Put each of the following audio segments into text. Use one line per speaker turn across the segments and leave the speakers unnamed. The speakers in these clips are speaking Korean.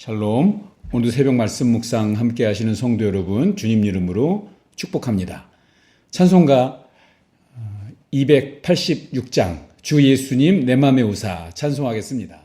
샬롬. 오늘도 새벽 말씀 묵상 함께 하시는 성도 여러분, 주님 이름으로 축복합니다. 찬송가 286장 주 예수님 내 맘에 오사 찬송하겠습니다.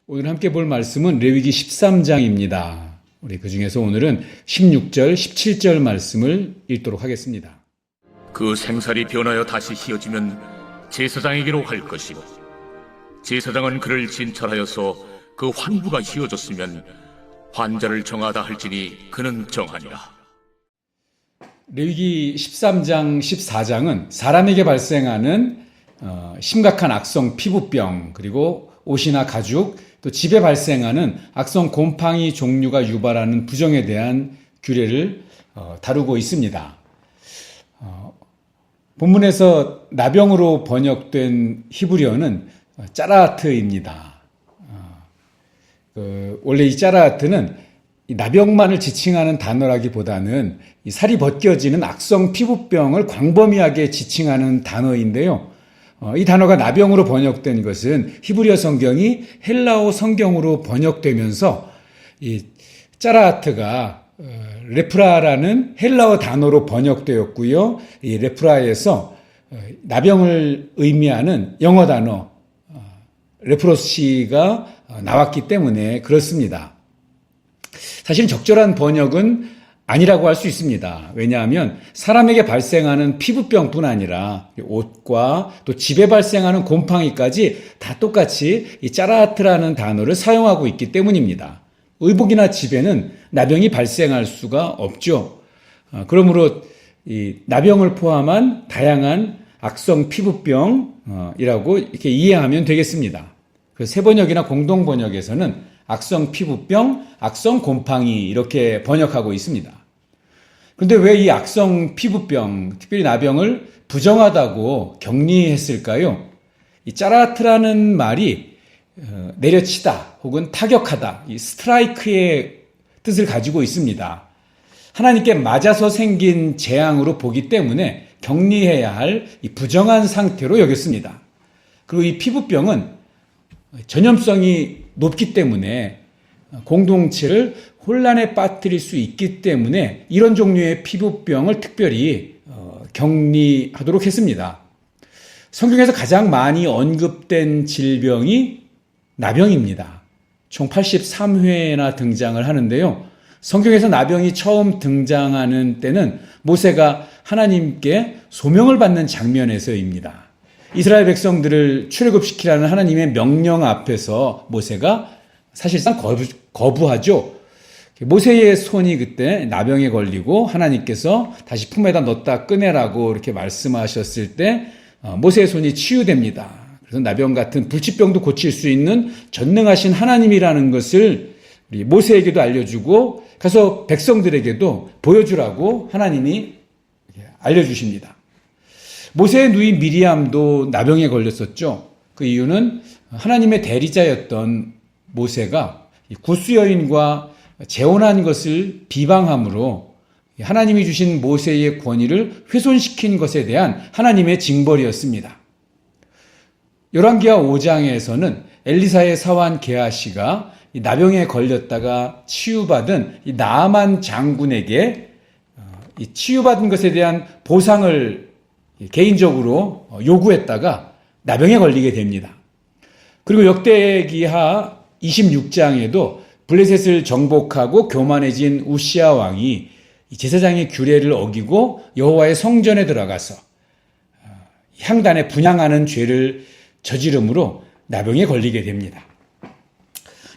오늘 함께 볼 말씀은 레위기 13장입니다. 우리 그 중에서 오늘은 16절, 17절 말씀을 읽도록 하겠습니다.
그 생살이 변하여 다시 휘어지면 제사장에게로 갈 것이고 제사장은 그를 진찰하여서 그 환부가 휘어졌으면 환자를 정하다 할지니 그는 정하니라.
레위기 13장, 14장은 사람에게 발생하는 심각한 악성 피부병, 그리고 옷이나 가죽, 또 집에 발생하는 악성 곰팡이 종류가 유발하는 부정에 대한 규례를 다루고 있습니다. 본문에서 나병으로 번역된 히브리어는 짜라하트입니다. 원래 이 짜라하트는 나병만을 지칭하는 단어라기보다는 이 살이 벗겨지는 악성 피부병을 광범위하게 지칭하는 단어인데요. 이 단어가 나병으로 번역된 것은 히브리어 성경이 헬라어 성경으로 번역되면서 이 짜라하트가 레프라라는 헬라어 단어로 번역되었고요. 이 레프라에서 나병을 의미하는 영어 단어 레프로시가 나왔기 때문에 그렇습니다. 사실 적절한 번역은 아니라고 할 수 있습니다. 왜냐하면 사람에게 발생하는 피부병뿐 아니라 옷과 또 집에 발생하는 곰팡이까지 다 똑같이 이 짜라하트라는 단어를 사용하고 있기 때문입니다. 의복이나 집에는 나병이 발생할 수가 없죠. 그러므로 이 나병을 포함한 다양한 악성 피부병이라고 이렇게 이해하면 되겠습니다. 그 새 번역이나 공동 번역에서는 악성 피부병, 악성 곰팡이 이렇게 번역하고 있습니다. 그런데 왜 이 악성 피부병, 특별히 나병을 부정하다고 격리했을까요? 이 짜라하트라는 말이 내려치다 혹은 타격하다, 이 스트라이크의 뜻을 가지고 있습니다. 하나님께 맞아서 생긴 재앙으로 보기 때문에 격리해야 할 이 부정한 상태로 여겼습니다. 그리고 이 피부병은 전염성이 높기 때문에 공동체를 혼란에 빠뜨릴 수 있기 때문에 이런 종류의 피부병을 특별히 격리하도록 했습니다. 성경에서 가장 많이 언급된 질병이 나병입니다. 총 83회나 등장을 하는데요. 성경에서 나병이 처음 등장하는 때는 모세가 하나님께 소명을 받는 장면에서입니다. 이스라엘 백성들을 출애굽시키라는 하나님의 명령 앞에서 모세가 사실상 거부하죠. 모세의 손이 그때 나병에 걸리고 하나님께서 다시 품에다 넣었다 꺼내라고 이렇게 말씀하셨을 때 모세의 손이 치유됩니다. 그래서 나병 같은 불치병도 고칠 수 있는 전능하신 하나님이라는 것을 우리 모세에게도 알려주고 가서 백성들에게도 보여주라고 하나님이 알려주십니다. 모세의 누이 미리암도 나병에 걸렸었죠. 그 이유는 하나님의 대리자였던 모세가 구스 여인과 재혼한 것을 비방함으로 하나님이 주신 모세의 권위를 훼손시킨 것에 대한 하나님의 징벌이었습니다. 열왕기하 5장에서는 엘리사의 사환 게하시가 이 나병에 걸렸다가 치유받은 이 나만 장군에게 이 치유받은 것에 대한 보상을 개인적으로 요구했다가 나병에 걸리게 됩니다. 그리고 역대기하 26장에도 블레셋을 정복하고 교만해진 우시아 왕이 제사장의 규례를 어기고 여호와의 성전에 들어가서 향단에 분향하는 죄를 저지름으로 나병에 걸리게 됩니다.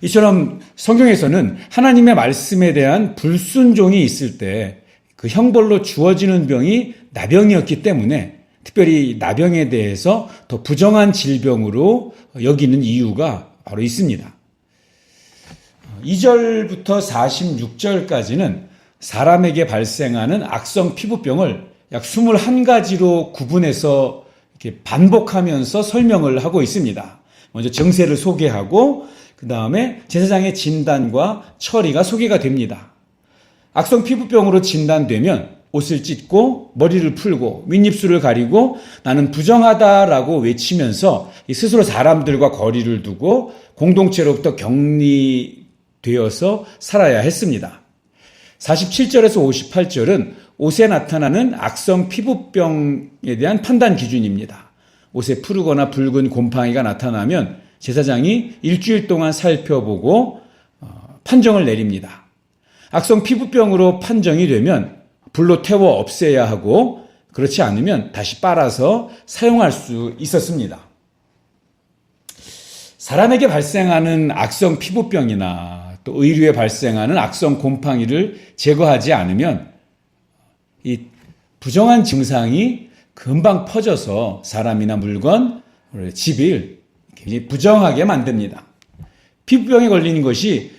이처럼 성경에서는 하나님의 말씀에 대한 불순종이 있을 때 그 형벌로 주어지는 병이 나병이었기 때문에 특별히 나병에 대해서 더 부정한 질병으로 여기는 이유가 바로 있습니다. 2절부터 46절까지는 사람에게 발생하는 악성 피부병을 약 21가지로 구분해서 이렇게 반복하면서 설명을 하고 있습니다. 먼저 증세를 소개하고 그 다음에 제사장의 진단과 처리가 소개가 됩니다. 악성 피부병으로 진단되면 옷을 찢고 머리를 풀고 윗입술을 가리고 나는 부정하다라고 외치면서 스스로 사람들과 거리를 두고 공동체로부터 격리되어서 살아야 했습니다. 47절에서 58절은 옷에 나타나는 악성 피부병에 대한 판단 기준입니다. 옷에 푸르거나 붉은 곰팡이가 나타나면 제사장이 일주일 동안 살펴보고 판정을 내립니다. 악성 피부병으로 판정이 되면 불로 태워 없애야 하고 그렇지 않으면 다시 빨아서 사용할 수 있었습니다. 사람에게 발생하는 악성 피부병이나 또 의류에 발생하는 악성 곰팡이를 제거하지 않으면 이 부정한 증상이 금방 퍼져서 사람이나 물건, 집을 굉장히 부정하게 만듭니다. 피부병에 걸리는 것이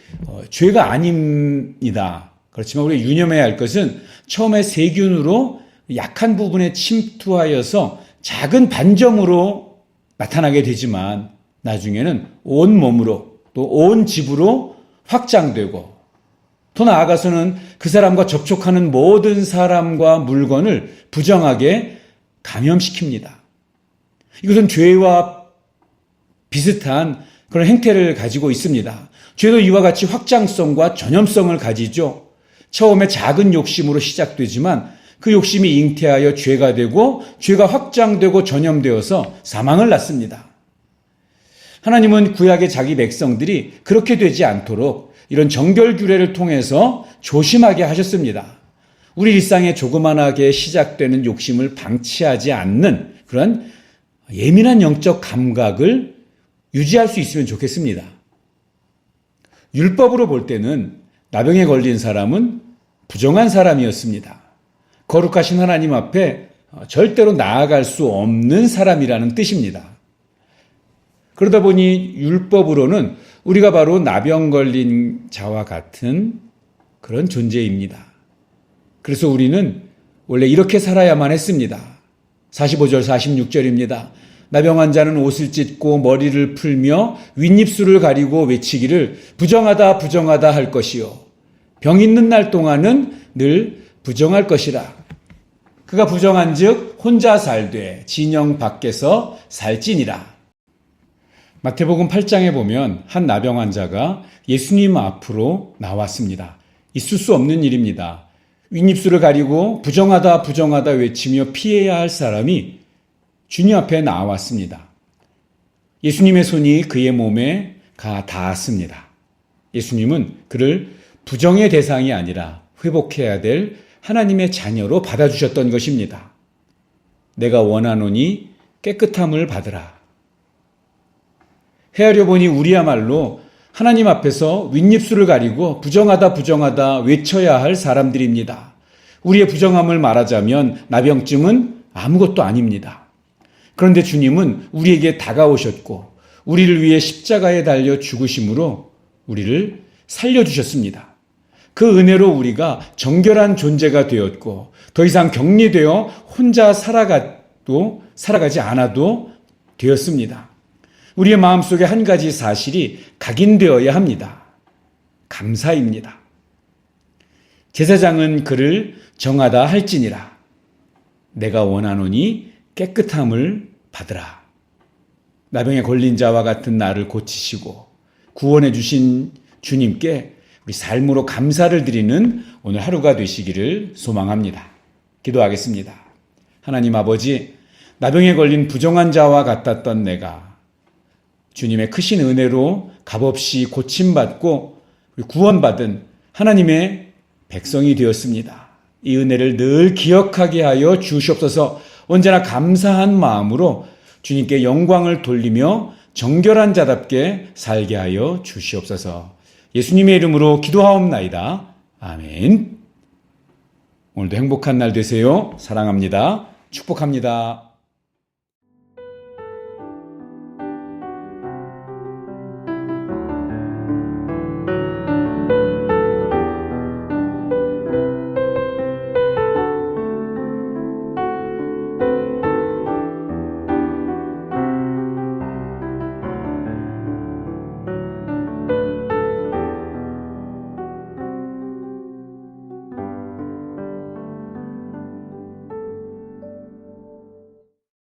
죄가 아닙니다. 그렇지만 우리가 유념해야 할 것은 처음에 세균으로 약한 부분에 침투하여서 작은 반점으로 나타나게 되지만 나중에는 온 몸으로 또 온 집으로 확장되고 더 나아가서는 그 사람과 접촉하는 모든 사람과 물건을 부정하게 감염시킵니다. 이것은 죄와 비슷한 그런 행태를 가지고 있습니다. 죄도 이와 같이 확장성과 전염성을 가지죠. 처음에 작은 욕심으로 시작되지만 그 욕심이 잉태하여 죄가 되고 죄가 확장되고 전염되어서 사망을 낳습니다. 하나님은 구약의 자기 백성들이 그렇게 되지 않도록 이런 정결 규례를 통해서 조심하게 하셨습니다. 우리 일상에 조그만하게 시작되는 욕심을 방치하지 않는 그런 예민한 영적 감각을 유지할 수 있으면 좋겠습니다. 율법으로 볼 때는 나병에 걸린 사람은 부정한 사람이었습니다. 거룩하신 하나님 앞에 절대로 나아갈 수 없는 사람이라는 뜻입니다. 그러다 보니 율법으로는 우리가 바로 나병 걸린 자와 같은 그런 존재입니다. 그래서 우리는 원래 이렇게 살아야만 했습니다. 45절 46절입니다. 나병 환자는 옷을 찢고 머리를 풀며 윗입술을 가리고 외치기를 부정하다 부정하다 할 것이요 병 있는 날 동안은 늘 부정할 것이라. 그가 부정한즉 혼자 살되 진영 밖에서 살지니라. 마태복음 8장에 보면 한 나병 환자가 예수님 앞으로 나왔습니다. 있을 수 없는 일입니다. 윗입술을 가리고 부정하다 부정하다 외치며 피해야 할 사람이 주님 앞에 나왔습니다. 예수님의 손이 그의 몸에 가 닿았습니다. 예수님은 그를 부정의 대상이 아니라 회복해야 될 하나님의 자녀로 받아주셨던 것입니다. 내가 원하노니 깨끗함을 받으라. 헤아려 보니 우리야말로 하나님 앞에서 윗입술을 가리고 부정하다 부정하다 외쳐야 할 사람들입니다. 우리의 부정함을 말하자면 나병증은 아무것도 아닙니다. 그런데 주님은 우리에게 다가오셨고 우리를 위해 십자가에 달려 죽으심으로 우리를 살려주셨습니다. 그 은혜로 우리가 정결한 존재가 되었고 더 이상 격리되어 혼자 살아가지 않아도 되었습니다. 우리의 마음속에 한 가지 사실이 각인되어야 합니다. 감사입니다. 제사장은 그를 정하다 할지니라. 내가 원하노니 깨끗함을 받으라. 나병에 걸린 자와 같은 나를 고치시고 구원해 주신 주님께 우리 삶으로 감사를 드리는 오늘 하루가 되시기를 소망합니다. 기도하겠습니다. 하나님 아버지, 나병에 걸린 부정한 자와 같았던 내가 주님의 크신 은혜로 값없이 고침받고 구원받은 하나님의 백성이 되었습니다. 이 은혜를 늘 기억하게 하여 주시옵소서. 언제나 감사한 마음으로 주님께 영광을 돌리며 정결한 자답게 살게 하여 주시옵소서. 예수님의 이름으로 기도하옵나이다. 아멘. 오늘도 행복한 날 되세요. 사랑합니다. 축복합니다.